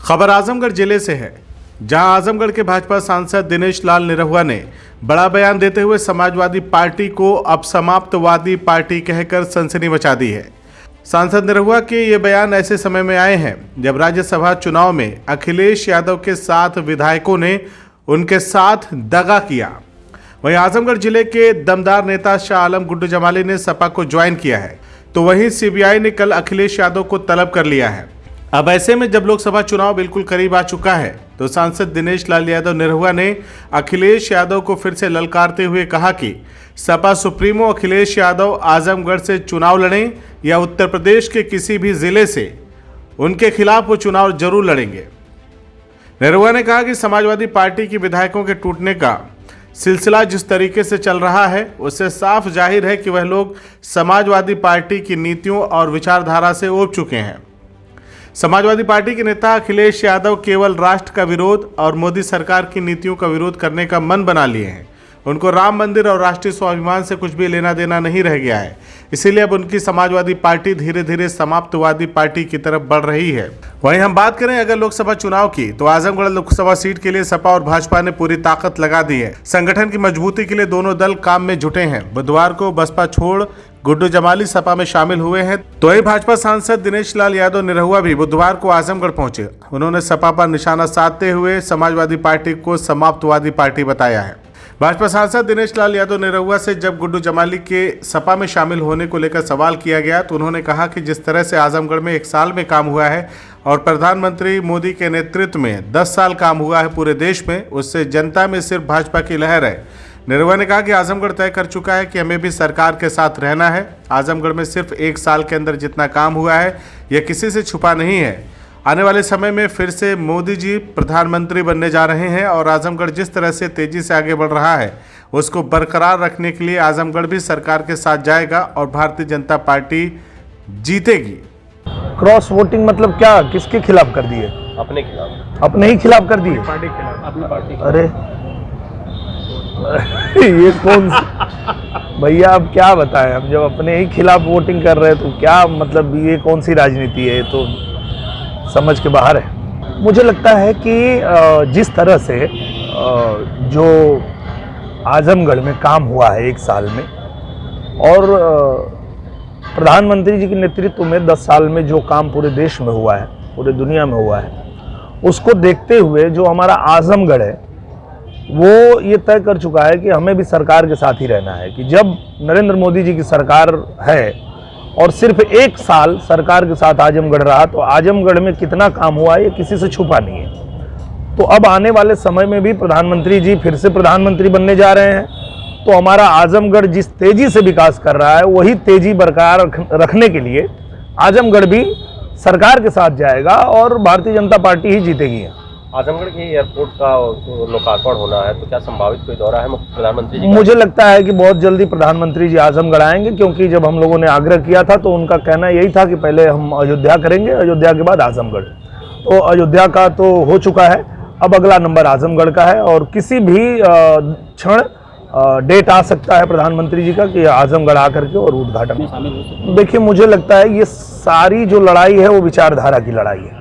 खबर आजमगढ़ जिले से है, जहां आजमगढ़ के भाजपा सांसद दिनेश लाल निरहुआ ने बड़ा बयान देते हुए समाजवादी पार्टी को अब समाप्तवादी पार्टी कहकर सनसनी मचा दी है। सांसद निरहुआ के ये बयान ऐसे समय में आए हैं जब राज्यसभा चुनाव में अखिलेश यादव के साथ विधायकों ने उनके साथ दगा किया। वहीं आजमगढ़ जिले के दमदार नेता शाह आलम गुड्डू जमाली ने सपा को ज्वाइन किया है, तो वहीं सीबीआई ने कल अखिलेश यादव को तलब कर लिया है। अब ऐसे में जब लोकसभा चुनाव बिल्कुल करीब आ चुका है, तो सांसद दिनेश लाल यादव निरहुआ ने अखिलेश यादव को फिर से ललकारते हुए कहा कि सपा सुप्रीमो अखिलेश यादव आजमगढ़ से चुनाव लड़ें या उत्तर प्रदेश के किसी भी जिले से, उनके खिलाफ वो चुनाव जरूर लड़ेंगे। निरहुआ ने कहा कि समाजवादी पार्टी के विधायकों के टूटने का सिलसिला जिस तरीके से चल रहा है, उससे साफ जाहिर है कि वह लोग समाजवादी पार्टी की नीतियों और विचारधारा से ऊब चुके हैं। समाजवादी पार्टी के नेता अखिलेश यादव केवल राष्ट्र का विरोध और मोदी सरकार की नीतियों का विरोध करने का मन बना लिए हैं। उनको राम मंदिर और राष्ट्रीय स्वाभिमान से कुछ भी लेना देना नहीं रह गया है, इसीलिए अब उनकी समाजवादी पार्टी धीरे धीरे समाप्तवादी पार्टी की तरफ बढ़ रही है। वहीं हम बात करें अगर लोकसभा चुनाव की, तो आजमगढ़ लोकसभा सीट के लिए सपा और भाजपा ने पूरी ताकत लगा दी है। संगठन की मजबूती के लिए दोनों दल काम में जुटे हैं। बुधवार को बसपा छोड़ गुड्डू जमाली सपा में शामिल हुए हैं, तो वही भाजपा सांसद दिनेश लाल यादव निरहुआ भी बुधवार को आजमगढ़ पहुंचे। उन्होंने सपा पर निशाना साधते हुए समाजवादी पार्टी को समाप्तवादी पार्टी बताया है। भाजपा सांसद दिनेश लाल यादव निरहुआ से जब गुड्डू जमाली के सपा में शामिल होने को लेकर सवाल किया गया, तो उन्होंने कहा कि जिस तरह से आजमगढ़ में 1 साल में काम हुआ है और प्रधानमंत्री मोदी के नेतृत्व में 10 साल काम हुआ है पूरे देश में, उससे जनता में सिर्फ भाजपा की लहर है। निरहुआ ने कहा कि आजमगढ़ तय कर चुका है कि हमें भी सरकार के साथ रहना है। आजमगढ़ में सिर्फ 1 साल के अंदर जितना काम हुआ है, यह किसी से छुपा नहीं है। आने वाले समय में फिर से मोदी जी प्रधानमंत्री बनने जा रहे हैं और आजमगढ़ जिस तरह से तेजी से आगे बढ़ रहा है, उसको बरकरार रखने के लिए आजमगढ़ भी सरकार के साथ जाएगा और भारतीय जनता पार्टी जीतेगी। क्रॉस वोटिंग मतलब क्या, किसके खिलाफ कर दिए? अपने खिलाफ। अपने ही खिलाफ कर दिए? पार्टी के खिलाफ। अपनी पार्टी। अरे ये कौन भैया, अब क्या बताएं, हम जब अपने ही खिलाफ वोटिंग कर रहे हैं तो क्या मतलब, ये कौन सी राजनीति है? तो समझ के बाहर है। मुझे लगता है कि जिस तरह से जो आजमगढ़ में काम हुआ है 1 साल में, और प्रधानमंत्री जी के नेतृत्व में 10 साल में जो काम पूरे देश में हुआ है, पूरे दुनिया में हुआ है, उसको देखते हुए जो हमारा आजमगढ़ है वो ये तय कर चुका है कि हमें भी सरकार के साथ ही रहना है। कि जब नरेंद्र मोदी जी की सरकार है और सिर्फ 1 साल सरकार के साथ आजमगढ़ रहा, तो आजमगढ़ में कितना काम हुआ है ये किसी से छुपा नहीं है। तो अब आने वाले समय में भी प्रधानमंत्री जी फिर से प्रधानमंत्री बनने जा रहे हैं, तो हमारा आजमगढ़ जिस तेजी से विकास कर रहा है, वही तेजी बरकरार रखने के लिए आजमगढ़ भी सरकार के साथ जाएगा और भारतीय जनता पार्टी ही जीतेगी। आजमगढ़ के एयरपोर्ट का लोकार्पण होना है, तो क्या संभावित कोई दौरा है प्रधानमंत्री जी? मुझे लगता है कि बहुत जल्दी प्रधानमंत्री जी आजमगढ़ आएंगे, क्योंकि जब हम लोगों ने आग्रह किया था तो उनका कहना यही था कि पहले हम अयोध्या करेंगे, अयोध्या के बाद आजमगढ़। तो अयोध्या का तो हो चुका है, अब अगला नंबर आजमगढ़ का है और किसी भी क्षण डेट आ सकता है प्रधानमंत्री जी का कि आजमगढ़ आकर के और उद्घाटन। देखिए, मुझे लगता है ये सारी जो लड़ाई है वो विचारधारा की लड़ाई है।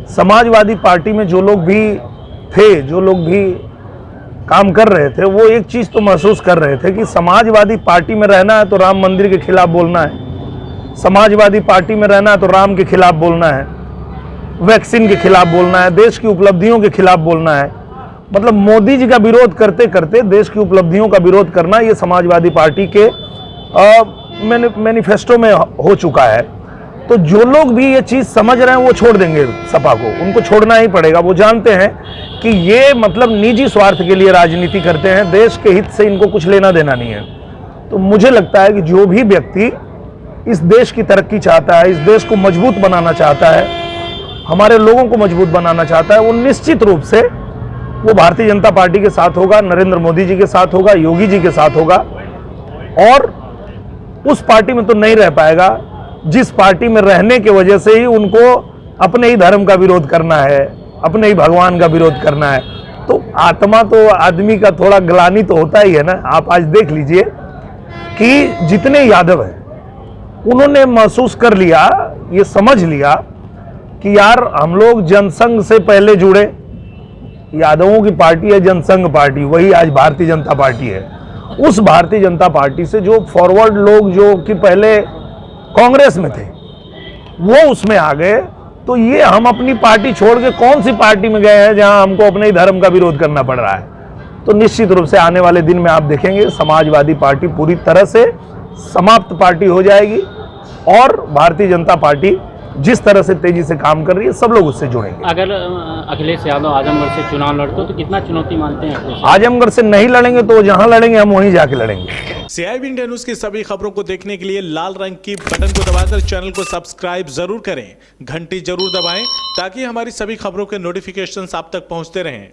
समाजवादी पार्टी में जो लोग भी थे, जो लोग भी काम कर रहे थे, वो एक चीज़ तो महसूस कर रहे थे कि समाजवादी पार्टी में रहना है तो राम मंदिर के खिलाफ बोलना है, समाजवादी पार्टी में रहना है तो राम के खिलाफ बोलना है, वैक्सीन के खिलाफ बोलना है, देश की उपलब्धियों के खिलाफ बोलना है। मतलब मोदी जी का विरोध करते करते देश की उपलब्धियों का विरोध करना, ये समाजवादी पार्टी के मैनिफेस्टो में हो चुका है। तो जो लोग भी ये चीज़ समझ रहे हैं वो छोड़ देंगे सपा को, उनको छोड़ना ही पड़ेगा। वो जानते हैं कि ये मतलब निजी स्वार्थ के लिए राजनीति करते हैं, देश के हित से इनको कुछ लेना देना नहीं है। तो मुझे लगता है कि जो भी व्यक्ति इस देश की तरक्की चाहता है, इस देश को मजबूत बनाना चाहता है, हमारे लोगों को मजबूत बनाना चाहता है, वो निश्चित रूप से वो भारतीय जनता पार्टी के साथ होगा, नरेंद्र मोदी जी के साथ होगा, योगी जी के साथ होगा। और उस पार्टी में तो नहीं रह पाएगा जिस पार्टी में रहने की वजह से ही उनको अपने ही धर्म का विरोध करना है, अपने ही भगवान का विरोध करना है। तो आत्मा तो आदमी का थोड़ा ग्लानि तो होता ही है ना। आप आज देख लीजिए कि जितने यादव हैं उन्होंने महसूस कर लिया, ये समझ लिया कि यार हम लोग जनसंघ से पहले जुड़े, यादवों की पार्टी है जनसंघ पार्टी, वही आज भारतीय जनता पार्टी है। उस भारतीय जनता पार्टी से जो फॉरवर्ड लोग जो कि पहले कांग्रेस में थे वो उसमें आ गए, तो ये हम अपनी पार्टी छोड़ के कौन सी पार्टी में गए हैं जहां हमको अपने ही धर्म का विरोध करना पड़ रहा है। तो निश्चित रूप से आने वाले दिन में आप देखेंगे समाजवादी पार्टी पूरी तरह से समाप्त पार्टी हो जाएगी और भारतीय जनता पार्टी जिस तरह से तेजी से काम कर रही है सब लोग उससे जुड़ेंगे। अगर अखिलेश यादव आजमगढ़ से चुनाव लड़ते तो कितना चुनौती मानते हैं अखिलेश? आजमगढ़ से नहीं लड़ेंगे तो जहां लड़ेंगे हम वहीं जाके लड़ेंगे। CIB इंडिया न्यूज की सभी खबरों को देखने के लिए लाल रंग की बटन को दबाकर चैनल को सब्सक्राइब जरूर करें, घंटी जरूर दबाएं ताकि हमारी सभी खबरों के नोटिफिकेशंस आप तक पहुंचते रहें।